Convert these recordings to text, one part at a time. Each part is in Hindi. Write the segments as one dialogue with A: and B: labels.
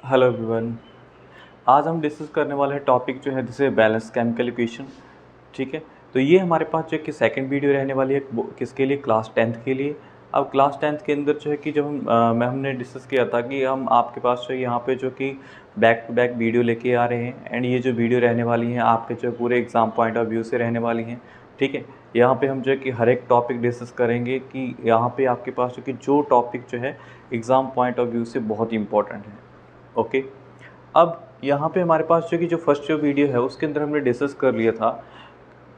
A: Hello everyone. आज हम डिस्कस करने वाले हैं टॉपिक जो है जैसे बैलेंस केमिकल इक्वेशन। ठीक है, तो ये हमारे पास जो है कि सेकंड वीडियो रहने वाली है किसके लिए, क्लास 10th के लिए। अब क्लास 10th के अंदर जो है कि जब हमने डिस्कस किया था कि हम आपके पास जो है यहाँ पे जो कि बैक टू बैक वीडियो लेके आ रहे हैं एंड ये जो वीडियो रहने वाली हैं आपके जो पूरे एग्ज़ाम पॉइंट ऑफ व्यू से रहने वाली हैं। ठीक है, यहाँ पे हम जो है कि हर एक टॉपिक डिस्कस करेंगे कि यहाँ पे आपके पास जो टॉपिक जो है एग्ज़ाम पॉइंट ऑफ व्यू से बहुत ही इंपॉर्टेंट है। ओके, अब यहाँ पे हमारे पास जो फर्स्ट जो वीडियो है उसके अंदर हमने डिस्कस कर लिया था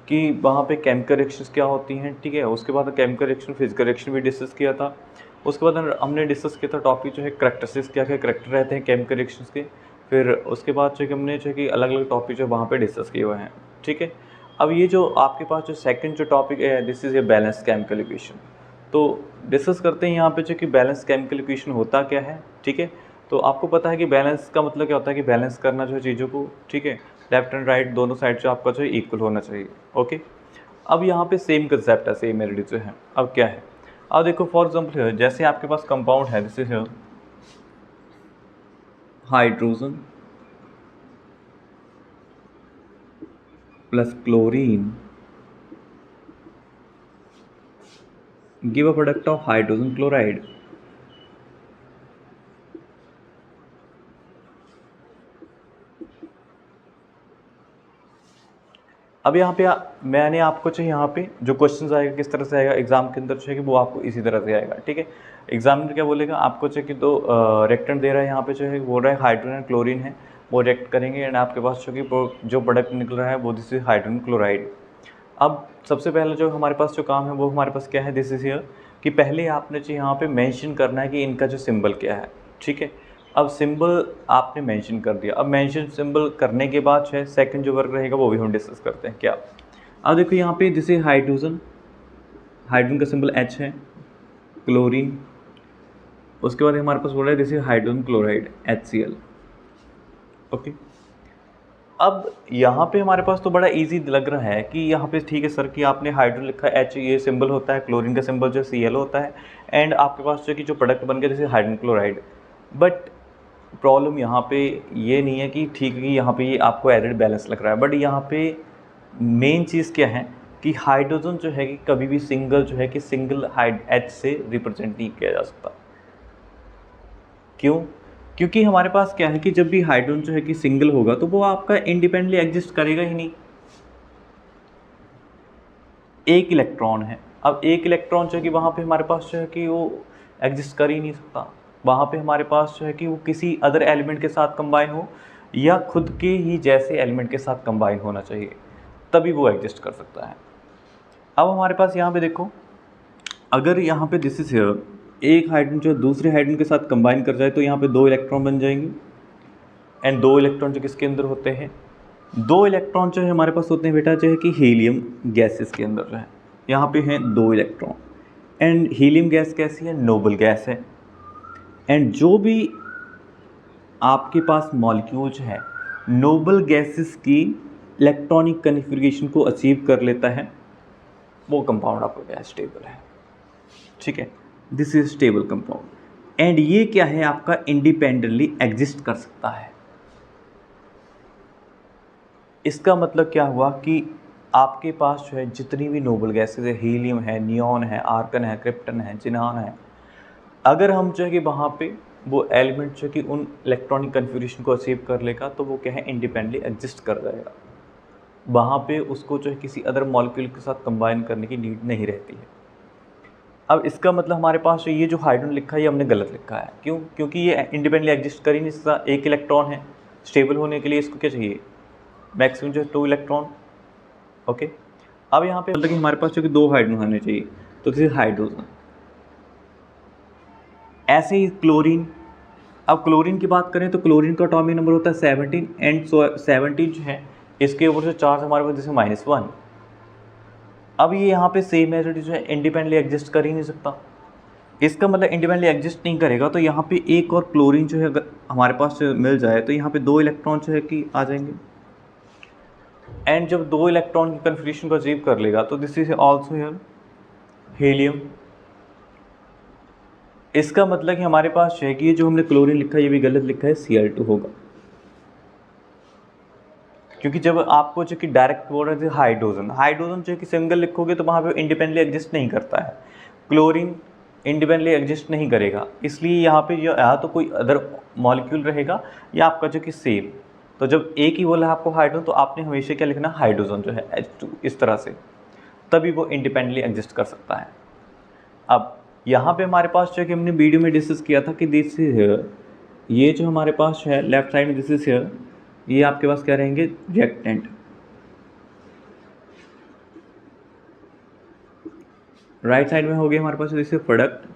A: कि वहाँ पे केमिकल रिएक्शंस क्या होती हैं। ठीक है, उसके बाद केमिकल रिएक्शन फिजिकल रिएक्शन भी डिस्कस किया था। उसके बाद हमने डिस्कस किया था टॉपिक जो है करैक्टरिस्टिक्स, क्या क्या करैक्टर रहते हैं केमिकल रिएक्शंस के। फिर उसके बाद जो कि हमने जो कि अलग अलग टॉपिक जो वहाँ पे डिस्कस किए हुए हैं। ठीक है, अब ये जो आपके पास जो सेकंड जो टॉपिक है this is a balance chemical equation. तो डिस्कस करते हैं यहाँ पे जो कि बैलेंस केमिकल इक्वेशन होता क्या है। ठीक है, तो आपको पता है कि बैलेंस का मतलब क्या होता है कि बैलेंस करना जो है चीज़ों को। ठीक है, लेफ्ट एंड राइट दोनों साइड जो आपका जो है इक्वल होना चाहिए। ओके, अब यहाँ पे सेम कंसेप्ट है, सेम मेरेडी जो है। अब क्या है, अब देखो फॉर एग्जांपल जैसे आपके पास कंपाउंड है जैसे है hydrogen plus chlorine give a product of hydrogen chloride. अब यहाँ पे मैंने आपको चाहिए यहाँ पे जो क्वेश्चन आएगा किस तरह से आएगा एग्जाम के अंदर चाहिए कि वो आपको इसी तरह से आएगा। ठीक है, एग्जामिनर क्या बोलेगा आपको चाहिए कि दो रेक्टेंट दे रहा है, यहाँ पे जो है बोल रहा है हाइड्रोजन एंड क्लोरीन है, वो रेक्ट करेंगे एंड आपके पास जो प्रोडक्ट निकल रहा है वो दिस इज हाइड्रोजन क्लोराइड। अब सबसे पहले जो हमारे पास जो काम है वो हमारे पास क्या है, दिस इज हियर कि पहले आपने चाहिए यहाँ पे मेंशन करना है कि इनका जो सिंबल क्या है। ठीक है, अब सिंबल आपने मेंशन कर दिया। अब मेंशन सिंबल करने के बाद जो है सेकंड जो वर्क रहेगा वो भी हम डिस्कस करते हैं क्या। अब देखो यहाँ पे जैसे हाइड्रोजन, हाइड्रोजन का सिंबल H है, क्लोरीन, उसके बाद हमारे पास बोल रहा है जैसे हाइड्रोजन क्लोराइड HCl। ओके, अब यहाँ पे हमारे पास तो बड़ा इजी लग रहा है कि यहाँ पे ठीक है सर कि आपने हाइड्रोजन लिखा है H, ये सिंबल होता है, क्लोरीन का सिंबल जो Cl होता है एंड आपके पास जो कि जो प्रोडक्ट बन गया जैसे हाइड्रोजन क्लोराइड। बट प्रॉब्लम यहाँ पे ये नहीं है कि ठीक है कि यहाँ पे ये आपको एरिड बैलेंस लग रहा है, बट यहाँ पे मेन चीज़ क्या है कि हाइड्रोजन जो है कि कभी भी सिंगल जो है कि सिंगल H से रिप्रेजेंट नहीं किया जा सकता। क्यों? क्योंकि हमारे पास क्या है कि जब भी हाइड्रोजन जो है कि सिंगल होगा तो वो आपका इंडिपेंडेंटली एग्जिस्ट करेगा ही नहीं। एक इलेक्ट्रॉन है, अब एक इलेक्ट्रॉन जो है कि वहाँ पे हमारे पास जो है कि वो एग्जिस्ट कर ही नहीं सकता। वहाँ पे हमारे पास जो है कि वो किसी अदर एलिमेंट के साथ कंबाइन हो या खुद के ही जैसे एलिमेंट के साथ कंबाइन होना चाहिए, तभी वो एग्जिस्ट कर सकता है। अब हमारे पास यहाँ पे देखो, अगर यहाँ पे दिस इज हियर एक हाइड्रोजन जो दूसरे हाइड्रोजन के साथ कंबाइन कर जाए तो यहाँ पे दो इलेक्ट्रॉन बन जाएंगे एंड दो इलेक्ट्रॉन जो किसके अंदर होते हैं, दो इलेक्ट्रॉन जो है हमारे पास होते हैं बेटा जो है कि हीलियम गैसेस के अंदर जो है यहाँ पे हैं दो इलेक्ट्रॉन एंड हीलियम गैस कैसी है, नोबल गैस है। एंड जो भी आपके पास मॉलिक्यूल्स है नोबल गैसेस की इलेक्ट्रॉनिक कन्फिग्रेशन को अचीव कर लेता है, वो कंपाउंड आपका क्या है, स्टेबल है। ठीक है, this is stable compound and ये क्या है आपका इंडिपेंडेंटली एग्जिस्ट कर सकता है। इसका मतलब क्या हुआ कि आपके पास जो है जितनी भी नोबल गैसेज है, हीलियम है, नियॉन है, आर्गन है, क्रिप्टन है, जिनान है, अगर हम जो है कि वहाँ पे वो एलिमेंट जो कि उन इलेक्ट्रॉनिक कन्फिग्रेशन को अचीव कर लेगा तो वो क्या है इंडिपेंडेंटली एग्जिस्ट कर जाएगा। वहाँ पे उसको जो है किसी अदर मॉलिक्यूल के साथ कंबाइन करने की नीड नहीं रहती है। अब इसका मतलब हमारे पास ये जो हाइड्रोजन लिखा है ये हमने गलत लिखा है। क्यों? क्योंकि ये इंडिपेंडेंटली एग्जिस्ट कर ही नहीं सकता। एक इलेक्ट्रॉन है, स्टेबल होने के लिए इसको क्या चाहिए, मैक्सिमम जो है 2 इलेक्ट्रॉन। ओके, अब यहाँ पे मतलब कि हमारे पास जो कि दो हाइड्रोजन होने चाहिए, तो दिस इज हाइड्रोजन। ऐसे ही क्लोरीन, अब क्लोरीन की बात करें तो क्लोरीन का एटॉमिक नंबर होता है 17 एंड 17 जो है इसके ऊपर से चार्ज हमारे पास जैसे -1। अब ये यहाँ पे सेम एसिड जो है इंडिपेंडेंटली एग्जिस्ट कर ही नहीं सकता। इसका मतलब इंडिपेंडेंटली एग्जिस्ट नहीं करेगा तो यहाँ पे एक और क्लोरीन जो है अगर हमारे पास मिल जाए तो यहाँ पे दो इलेक्ट्रॉन जो है कि आ जाएंगे एंड जब दो इलेक्ट्रॉन की कन्फिग्रेशन को अचीव कर लेगा तो this is also here helium इसका मतलब कि हमारे पास जो है कि ये जो हमने क्लोरीन लिखा है ये भी गलत लिखा है, Cl2 होगा, क्योंकि जब आपको जो कि डायरेक्ट बोल रहे थे हाइड्रोजन जो कि सिंगल लिखोगे तो वहाँ पे इंडिपेंडेंटली एग्जिस्ट नहीं करता है, क्लोरीन इंडिपेंडेंटली एग्जिस्ट नहीं करेगा, इसलिए यहाँ पे या तो कोई अदर मॉलिक्यूल रहेगा या आपका जो कि सेम। तो जब एक ही बोला है आपको हाइड्रोजन तो आपने हमेशा क्या लिखना, हाइड्रोजन जो है H2 इस तरह से, तभी वो इंडिपेंडेंटली एग्जिस्ट कर सकता है। अब यहाँ पे हमारे पास जो कि हमने वीडियो में डिस्कस किया था कि दिस इज हियर, ये जो हमारे पास है लेफ्ट साइड में दिस इज हियर, ये आपके पास क्या रहेंगे, रिएक्टेंट। राइट साइड में हो गया हमारे पास दिस इज प्रोडक्ट।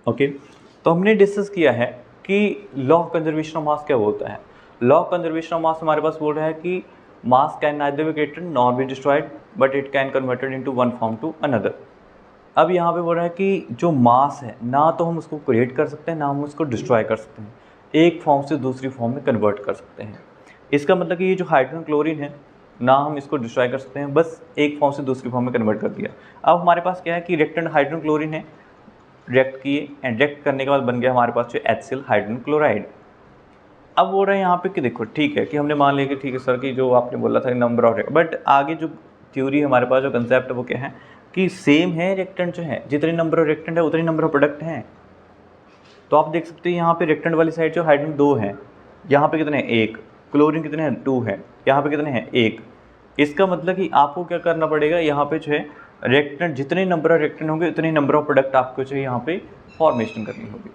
A: ओके, तो हमने डिस्कस किया है कि law of conservation of mass क्या बोलता है। Law of conservation of mass हमारे पास बोल रहा है कि mass can neither be created nor be destroyed but it can converted into one form to another. अब यहाँ पे बोल रहा है कि जो मास है ना तो हम उसको क्रिएट कर सकते हैं ना हम उसको डिस्ट्रॉय कर सकते हैं, एक फॉर्म से दूसरी फॉर्म में कन्वर्ट कर सकते हैं। इसका मतलब कि ये जो हाइड्रोजन क्लोरीन है ना हम इसको डिस्ट्रॉय कर सकते हैं, बस एक फॉर्म से दूसरी फॉर्म में कन्वर्ट कर दिया। अब हमारे पास क्या है कि रिएक्टेंट हाइड्रोजन क्लोरीन है, रिएक्ट किए एंड रिएक्ट करने के बाद बन गया हमारे पास जो HCl हाइड्रोजन क्लोराइड। अब बोल रहे हैं यहाँ पे कि देखो ठीक है कि हमने मान लिया कि ठीक है सर कि जो आपने बोला था नंबर ऑफ, बट आगे जो थ्योरी हमारे पास जो कंसेप्ट है वो क्या है कि सेम है रिएक्टेंट जो है, जितने नंबर ऑफ रिएक्टेंट है उतने नंबर ऑफ प्रोडक्ट हैं। तो आप देख सकते हैं यहाँ पे रिएक्टेंट वाली साइड जो हाइड्रोजन 2 है, यहाँ पे कितने हैं 1, क्लोरीन कितने हैं 2 है, यहाँ पे कितने हैं 1। इसका मतलब कि आपको क्या करना पड़ेगा, यहाँ पे जो है रिएक्टेंट जितने नंबर ऑफ रिएक्टेंट होंगे उतने नंबर ऑफ प्रोडक्ट आपको जो है यहाँ पे फॉर्मेशन करनी होगी।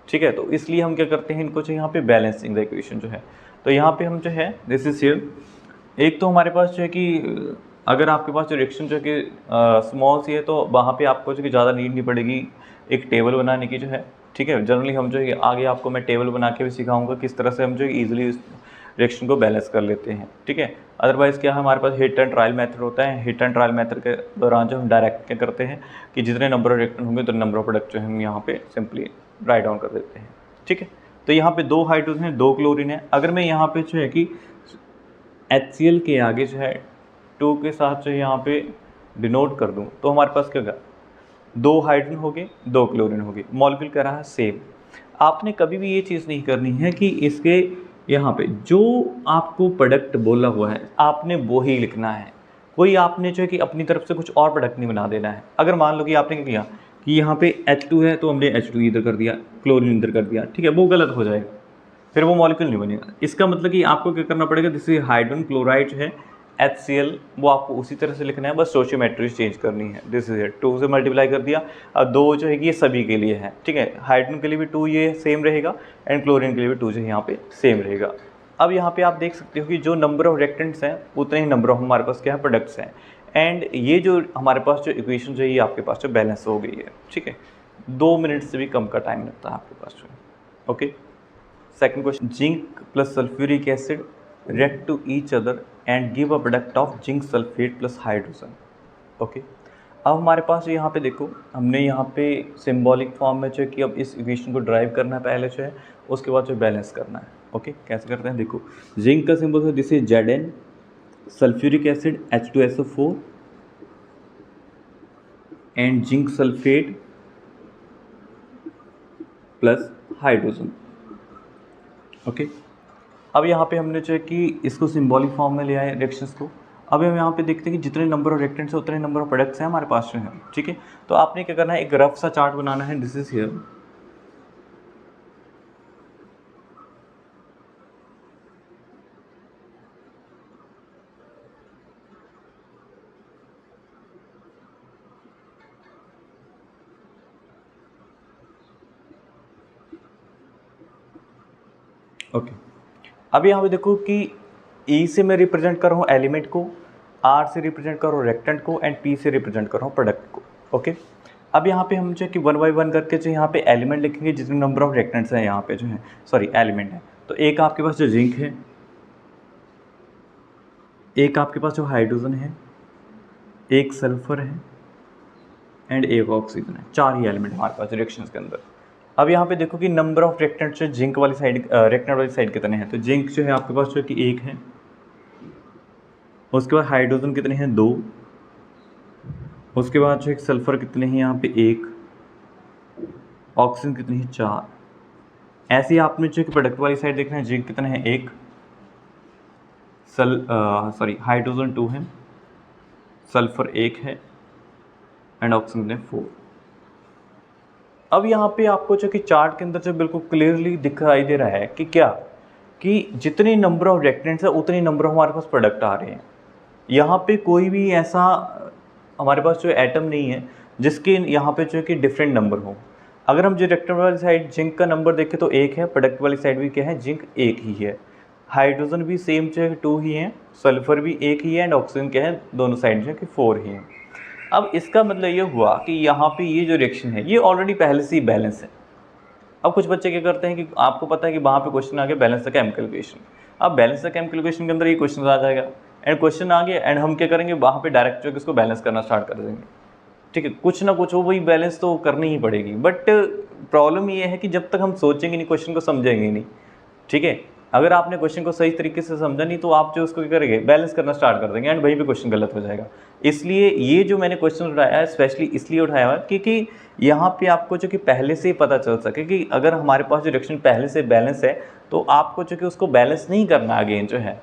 A: ठीक है, तो इसलिए हम क्या करते हैं इनको जो यहाँ पे बैलेंसिंग द इक्वेशन जो है, तो यहाँ पे हम जो है दिस इज हियर, एक तो हमारे पास जो है कि अगर आपके पास जो रिएक्शन जो है कि स्मॉल सी है तो वहाँ पे आपको जो कि ज़्यादा नीड नहीं पड़ेगी एक टेबल बनाने की जो है। ठीक है, जनरली हम जो है आगे आपको मैं टेबल बना के भी सिखाऊंगा किस तरह से हम जो ईजिली रिएक्शन को बैलेंस कर लेते हैं। ठीक है, अदरवाइज़ क्या है हमारे पास हिट एंड ट्रायल मेथड होता है, हिट एंड ट्रायल मेथड के दौरान जो हम डायरेक्ट क्या करते हैं कि जितने नंबर ऑफ रिएक्टेंट होंगे उतने नंबर ऑफ प्रोडक्ट जो हम यहाँ पे सिंपली राइट डाउन कर देते हैं। ठीक है, तो यहाँ पे 2 हाइड्रोजन है 2 क्लोरीन है, अगर मैं यहाँ पे जो है कि HCl के आगे जो है 2 के साथ जो यहाँ पे डिनोट कर दूँ तो हमारे पास क्या होगा, 2 हाइड्रोजन हो गए 2 क्लोरीन हो गए, मॉलिक्यूल कह रहा है सेम। आपने कभी भी ये चीज़ नहीं करनी है कि इसके यहाँ पे जो आपको प्रोडक्ट बोला हुआ है आपने वो ही लिखना है, कोई आपने जो है कि अपनी तरफ से कुछ और प्रोडक्ट नहीं बना देना है। अगर मान लो कि आपने क्या किया कि यहाँ पे H2 है तो हमने H2 इधर कर दिया, क्लोरीन इधर कर दिया, ठीक है, वो गलत हो जाएगा, फिर वो मॉलिक्यूल नहीं बनेगा। इसका मतलब कि आपको क्या करना पड़ेगा, जैसे हाइड्रोजन क्लोराइड जो है HCl वो आपको उसी तरह से लिखना है, बस स्टोइचियोमेट्री चेंज करनी है। दिस इज इट, 2 से मल्टीप्लाई कर दिया। अब 2 जो है कि ये सभी के लिए है, ठीक है, हाइड्रोजन के लिए भी 2 ये सेम रहेगा एंड क्लोरीन के लिए भी 2 जो यहाँ पे सेम रहेगा। अब यहाँ पे आप देख सकते हो कि जो नंबर ऑफ रिएक्टेंट्स हैं उतने ही नंबर ऑफ हमारे पास क्या है प्रोडक्ट्स हैं, एंड ये जो हमारे पास जो इक्वेशन जो है ये आपके पास जो बैलेंस हो गई है। ठीक है, 2 मिनट से भी कम का टाइम लगता है आपके पास जो। Okay, second question, zinc plus sulphuric acid react to each other and give a product of zinc sulfate plus hydrogen। Okay, अब हमारे पास यहाँ पे देखो हमने यहाँ पे सिंबॉलिक फॉर्म में जो कि अब इस इक्वेशन को ड्राइव करना है पहले जो है, उसके बाद जो बैलेंस करना है। ओके, कैसे करते हैं देखो, जिंक का सिंबल है this is Zn, sulphuric acid H2SO4 and zinc sulphate plus hydrogen. Okay, अब यहाँ पे हमने जो है कि इसको सिंबॉलिक फॉर्म में ले आए रिएक्शंस को। अब हम यहाँ पे देखते हैं कि जितने नंबर ऑफ रिएक्टेंट्स हैं उतने नंबर ऑफ प्रोडक्ट्स हैं हमारे पास जो है। ठीक है, तो आपने क्या करना है, एक रफ सा चार्ट बनाना है, दिस इज हियर। ओके, अब यहाँ पे देखो कि E से मैं रिप्रेजेंट कर रहा हूँ एलिमेंट को, R से रिप्रेजेंट कर रहा हूँ रिएक्टेंट को एंड P से रिप्रेजेंट कर रहा हूँ प्रोडक्ट को। ओके, अब यहाँ पे हम जो कि 1 बाय 1 करके जो यहाँ पे एलिमेंट लिखेंगे जितने नंबर ऑफ रिएक्टेंट्स हैं यहाँ पे जो है, सॉरी एलिमेंट है। तो एक आपके पास जो जिंक है, एक आपके पास जो हाइड्रोजन है, एक सल्फर है एंड एक ऑक्सीजन है, 4 ही एलिमेंट हमारे पास रिएक्शंस के अंदर। अब यहाँ पे देखो कि नंबर ऑफ रिएक्टेंट्स जो जिंक वाली साइड रिएक्टेंट वाली साइड कितने हैं, तो जिंक जो है आपके पास जो है कि 1 है, उसके बाद हाइड्रोजन कितने हैं 2, उसके बाद जो एक सल्फ़र कितने हैं यहाँ पे 1, ऑक्सीजन कितनी है 4। ऐसे ही आपने जो कि प्रोडक्ट वाली साइड देखना है, जिंक कितने हैं 1, हाइड्रोजन 2 है, सल्फ़र 1 है एंड ऑक्सीजन 4। अब यहाँ पे आपको जो कि चार्ट के अंदर जो बिल्कुल क्लियरली दिखाई दे रहा है कि क्या, कि जितने नंबर ऑफ रिएक्टेंट्स है उतने नंबर ऑफ हमारे पास प्रोडक्ट आ रहे हैं। यहाँ पे कोई भी ऐसा हमारे पास जो एटम नहीं है जिसके यहाँ पे जो है कि डिफरेंट नंबर हो। अगर हम जो रिएक्टेंट वाली साइड जिंक का नंबर देखें तो 1 है, प्रोडक्ट वाली साइड भी क्या है, जिंक 1 ही है, हाइड्रोजन भी सेम जो है 2 ही है, सल्फर भी 1 ही है एंड ऑक्सीजन क्या है, दोनों साइड जो है कि 4 ही है। अब इसका मतलब ये हुआ कि यहाँ पे ये जो रिएक्शन है ये ऑलरेडी पहले से ही बैलेंस है। अब कुछ बच्चे क्या करते हैं कि आपको पता है कि वहाँ पे क्वेश्चन आ गया बैलेंस द केमिकल इक्वेशन। अब बैलेंस द केमिकल इक्वेशन के अंदर ये क्वेश्चन आ जाएगा एंड क्वेश्चन आ गया एंड हम क्या करेंगे, वहाँ पे डायरेक्ट जो है इसको बैलेंस करना स्टार्ट कर देंगे। ठीक है, कुछ ना कुछ हो वही बैलेंस तो करनी ही पड़ेगी। बट प्रॉब्लम ये है कि जब तक हम सोचेंगे नहीं, क्वेश्चन को समझेंगे नहीं, ठीक है, अगर आपने क्वेश्चन को सही तरीके से समझा नहीं तो आप जो उसको क्या करेंगे, बैलेंस करना स्टार्ट कर देंगे एंड वहीं पे क्वेश्चन गलत हो जाएगा। इसलिए ये जो मैंने क्वेश्चन उठाया है स्पेशली इसलिए उठाया हुआ है क्योंकि यहाँ पे आपको जो कि पहले से ही पता चल सके कि अगर हमारे पास जो रिएक्शन पहले से बैलेंस है तो आपको जो कि उसको बैलेंस नहीं करना अगेन जो है,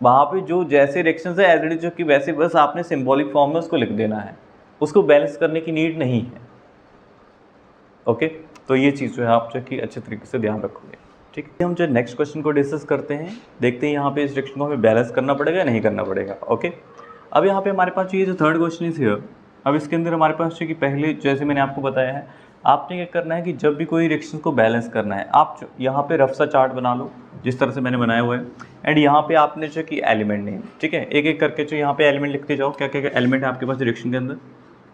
A: वहाँ पे जो जैसे रिएक्शंस है एज इट इज जो कि वैसे बस आपने सिंबॉलिक फॉर्म में उसको लिख देना है, उसको बैलेंस करने की नीड नहीं है। ओके, तो ये चीज़ जो है आप जो कि अच्छे तरीके से ध्यान रखोगे। ठीक है, हम जो नेक्स्ट क्वेश्चन को डिस्कस करते हैं, देखते हैं यहाँ पे इस रिएक्शन को हमें बैलेंस करना पड़ेगा या नहीं करना पड़ेगा। ओके, अब यहाँ पे हमारे पास ये जो थर्ड क्वेश्चन इज हियर। अब इसके अंदर हमारे पास जो कि पहले जैसे मैंने आपको बताया है, आपने क्या करना है कि जब भी कोई रिएक्शन को बैलेंस करना है, आप यहाँ पे रफ सा चार्ट बना लो जिस तरह से मैंने बनाया हुआ है एंड यहाँ पे आपने जो कि एलिमेंट नेम, ठीक है, एक एक करके जो यहाँ पे एलिमेंट लिखते जाओ। क्या क्या एलिमेंट है आपके पास रिएक्शन के अंदर,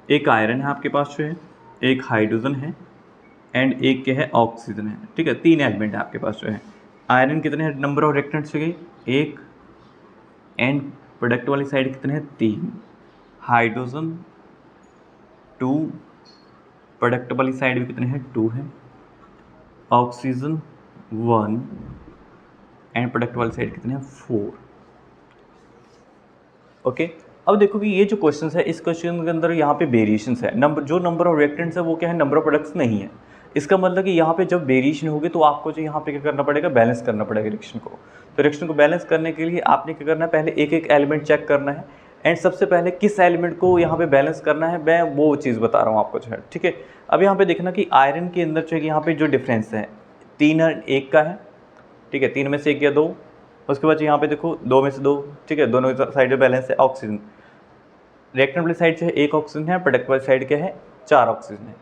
A: एक आयरन है आपके पास जो है, एक हाइड्रोजन है एंड एक क्या है, ऑक्सीजन है। ठीक है, 3 एलिमेंट है आपके पास जो है। आयरन कितने हैं, नंबर ऑफ रिएक्टेंट्स हो गए 1 एंड प्रोडक्ट वाली साइड कितने हैं 3, हाइड्रोजन 2, प्रोडक्ट वाली साइड भी कितने हैं 2 है, ऑक्सीजन 1 एंड प्रोडक्ट वाली साइड कितने हैं 4। ओके, अब देखो कि ये जो क्वेश्चन है इस क्वेश्चन के अंदर यहाँ पे वेरिएशंस है, नंबर ऑफ रिएक्टेंट्स है वो क्या है, नंबर ऑफ प्रोडक्ट्स नहीं है। इसका मतलब कि यहाँ पे जब वेरिएशन होगी तो आपको जो यहाँ पे क्या करना पड़ेगा, बैलेंस करना पड़ेगा रिएक्शन को। तो रिएक्शन को बैलेंस करने के लिए आपने क्या करना है, पहले एक एक एलिमेंट चेक करना है एंड सबसे पहले किस एलिमेंट को यहाँ पे बैलेंस करना है मैं वो चीज़ बता रहा हूँ आपको जो है। ठीक है, अब यहाँ पे देखना कि आयरन के अंदर जो है यहाँ पे जो डिफरेंस है 3 और 1 का है। ठीक है, 3 में से 1 या 2, उसके बाद यहाँ पे देखो 2 में से 2। ठीक है, दोनों साइड में बैलेंस है। ऑक्सीजन रिएक्टेंट वाली साइड से 1 ऑक्सीजन है, प्रोडक्ट वाली साइड क्या है 4 ऑक्सीजन है।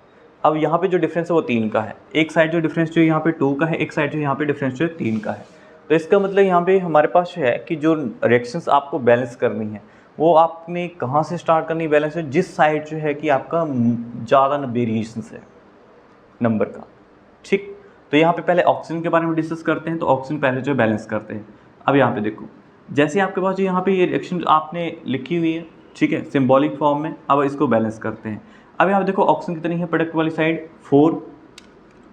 A: अब यहाँ पे जो डिफरेंस है वो 3 का है, एक साइड जो डिफरेंस जो यहाँ पे 2 का है, एक साइड जो यहाँ पे डिफरेंस जो है 3 का है। तो इसका मतलब यहाँ पे हमारे पास है कि जो रिएक्शंस आपको बैलेंस करनी है वो आपने कहाँ से स्टार्ट करनी बैलेंस है, जिस साइड जो है कि आपका ज़्यादा वेरिएशंस है नंबर का। ठीक, तो यहाँ पे पहले ऑक्सीजन के बारे में डिस्कस करते हैं। तो ऑक्सीजन पहले जो बैलेंस करते हैं। अब यहाँ पे देखो, जैसे आपके पास जो यहाँ पे ये रिएक्शन आपने लिखी हुई है, ठीक है, सिंबॉलिक फॉर्म में, अब इसको बैलेंस करते हैं। अब यहाँ पे देखो ऑक्सीजन कितनी है, प्रोडक्ट वाली साइड 4,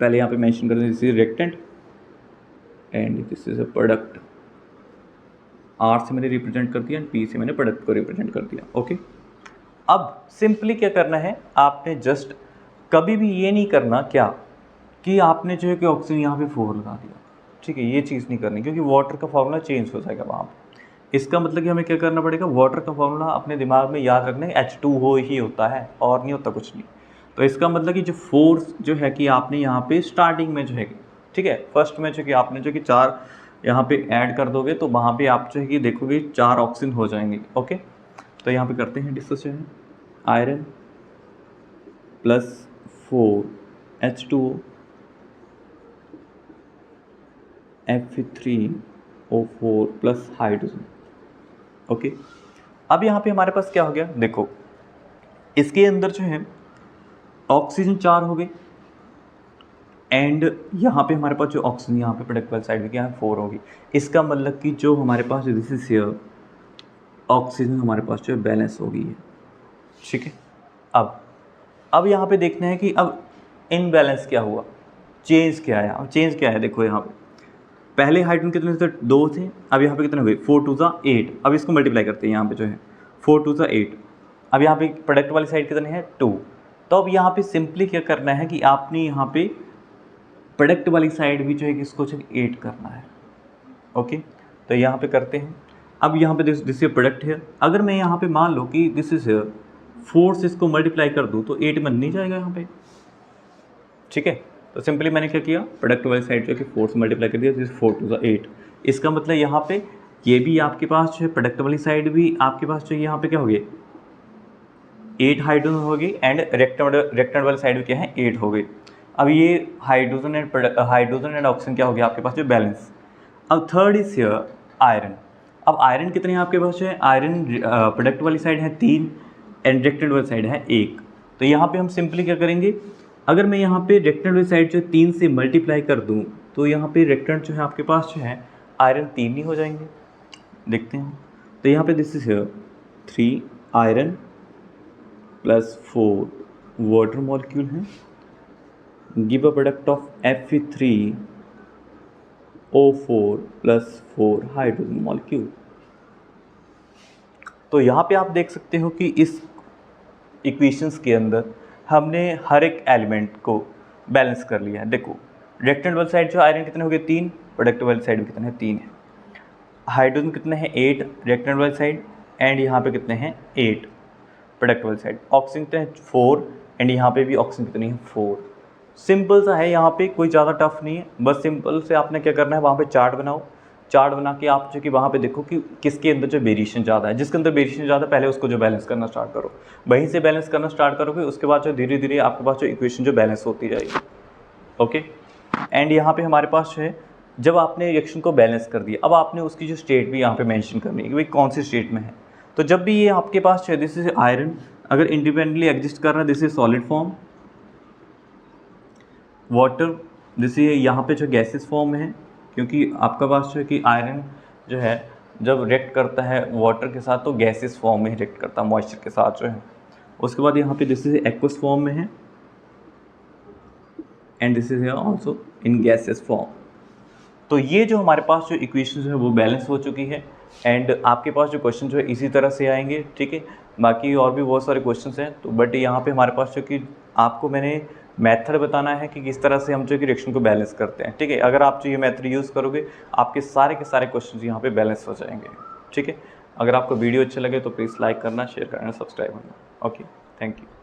A: पहले यहाँ पे मेंशन कर दें this is reactant and this is a product. R से मैंने रिप्रेजेंट कर दिया एंड पी से मैंने प्रोडक्ट को रिप्रेजेंट कर दिया। ओके, अब सिंपली क्या करना है, आपने जस्ट कभी भी ये नहीं करना क्या कि आपने जो है कि ऑक्सीजन यहाँ पे 4 लगा दिया। ठीक है, ये चीज़ नहीं करनी क्योंकि वाटर का फॉर्मूला चेंज हो जाएगा वहाँ पे। इसका मतलब कि हमें क्या करना पड़ेगा, वाटर का फॉर्मूला अपने दिमाग में याद रखना है, H2O ही होता है और नहीं होता कुछ नहीं। तो इसका मतलब कि जो फोर्स जो है कि आपने यहाँ पे स्टार्टिंग में जो है, ठीक है, फर्स्ट में जो कि आपने जो कि 4 यहाँ पे ऐड कर दोगे तो वहाँ पे आप जो है कि देखोगे 4 ऑक्सीजन हो जाएंगे। ओके, तो यहाँ पे करते हैं डिस्कस जो है, iron plus 4 H2O Fe3O4 plus hydrogen. Okay, अब यहाँ पे हमारे पास क्या हो गया, देखो इसके अंदर जो है ऑक्सीजन 4 हो गए एंड यहाँ पे हमारे पास जो ऑक्सीजन यहाँ पे प्रोडक्ट वाली साइड में क्या है 4 होगी। इसका मतलब कि जो हमारे पास दिस इज हियर ऑक्सीजन हमारे पास जो बैलेंस हो गई है। ठीक है, अब यहाँ पे देखना है कि अब इनबैलेंस क्या हुआ, चेंज क्या है। अब चेंज क्या है, देखो यहाँ पे पहले हाइड्रोजन कितने थे, 2 थे, अब यहाँ पे कितने हो गए 4 2 8। अब इसको मल्टीप्लाई करते हैं, यहाँ पे जो है 4 2 8 अब यहाँ पे प्रोडक्ट वाली साइड कितने हैं 2। तो अब यहाँ पे सिंपली क्या करना है कि आपने यहाँ पे प्रोडक्ट वाली साइड भी जो है कि इसको 8 करना है। ओके, तो यहाँ पे करते हैं। अब यहाँ पे दिस इज प्रोडक्ट है, अगर मैं यहाँ पे मान लो कि दिस इज 4 से इसको मल्टीप्लाई कर दूँ तो 8 बन नहीं जाएगा यहाँ पे, ठीक है। तो सिंपली मैंने क्या किया, प्रोडक्ट वाली साइड जो है कि 4 से मल्टीप्लाई कर दिया, दिस 4 2 8। इसका मतलब यहाँ पे ये भी आपके पास जो है प्रोडक्ट वाली साइड भी आपके पास जो यहाँ पे क्या हो गई 8 हाइड्रोजन हो गई, एंड रेक्टेंगल वाली साइड भी क्या है 8 हो गई। अब ये हाइड्रोजन एंड ऑक्सीजन क्या हो गया आपके पास जो बैलेंस। अब थर्ड इज हियर आयरन। अब आयरन कितने हैं आपके पास जो है, आयरन प्रोडक्ट वाली साइड है 3 एंड रेक्टेंगल वाली साइड है 1। तो यहाँ पे हम सिंपली क्या करेंगे, अगर मैं यहाँ पे रेक्टेंगल वाली साइड जो 3 से मल्टीप्लाई कर दूँ तो यहाँ पे रेक्टेंगल जो है आपके पास जो है आयरन 3 ही हो जाएंगे। देखते हैं, तो यहाँ पे this is here 3 iron plus 4 water molecule है, give a product of Fe3O4 plus 4 hydrogen molecule. तो यहाँ पे आप देख सकते हो कि इस इक्वेशंस के अंदर हमने हर एक एलिमेंट को बैलेंस कर लिया है। देखो रेक्टेंगल वाली साइड जो आयरन कितने हो गए 3, प्रोडक्ट वाली साइड कितने हैं 3 है, हाइड्रोजन कितने हैं 8 रेक्टेंगल वाली साइड, एंड यहाँ पे कितने हैं 8 प्रोडक्ट वाली साइड, ऑक्सीजन कितने हैं 4, एंड यहाँ पे भी ऑक्सीजन कितनी है 4। सिंपल सा है, यहाँ पे कोई ज़्यादा टफ नहीं है, बस सिंपल से आपने क्या करना है वहाँ पे चार्ट बनाओ, चार्ट बना के आप जो कि वहाँ पे देखो कि किसके अंदर जो वेरिएशन ज़्यादा है, जिसके अंदर वेरिएशन ज़्यादा पहले उसको जो बैलेंस करना स्टार्ट करो, वहीं से बैलेंस करना स्टार्ट करोगे, उसके बाद जो धीरे धीरे आपके पास जो इक्वेशन जो बैलेंस होती जाएगी। ओके, एंड यहाँ पे हमारे पास जो है जब आपने रिएक्शन को बैलेंस कर दिया, अब आपने उसकी जो स्टेट भी यहाँ पे मेंशन करनी है कि भाई कौन सी स्टेट में है। तो जब भी ये आपके पास है दिस इज आयरन अगर इंडिपेंडेंटली एग्जिस्ट कर रहा है this is solid form, water this is यहाँ पे जो गैसेस फॉर्म है, क्योंकि आपका पास जो है कि आयरन जो है जब रिएक्ट करता है वाटर के साथ तो गैसेस फॉर्म में रिएक्ट करता है मॉइस्चर के साथ जो है। उसके बाद यहाँ पे दिस इज एक्वस फॉर्म में है, and this is also in gases form. तो ये जो हमारे पास जो इक्वेशन जो है वो बैलेंस हो चुकी है, एंड आपके पास जो क्वेश्चन जो है इसी तरह से आएंगे, ठीक है। बाकी और भी बहुत सारे क्वेश्चंस हैं, तो बट यहाँ पे हमारे पास जो कि आपको मैंने मेथड बताना है कि किस तरह से हम जो कि रिएक्शन को बैलेंस करते हैं, ठीक है। अगर आप जो ये मेथड यूज़ करोगे आपके सारे के सारे क्वेश्चन यहाँ पे बैलेंस हो जाएंगे, ठीक है। अगर आपको वीडियो अच्छे लगे तो प्लीज़ लाइक करना, शेयर करना, सब्सक्राइब करना। Okay, thank you.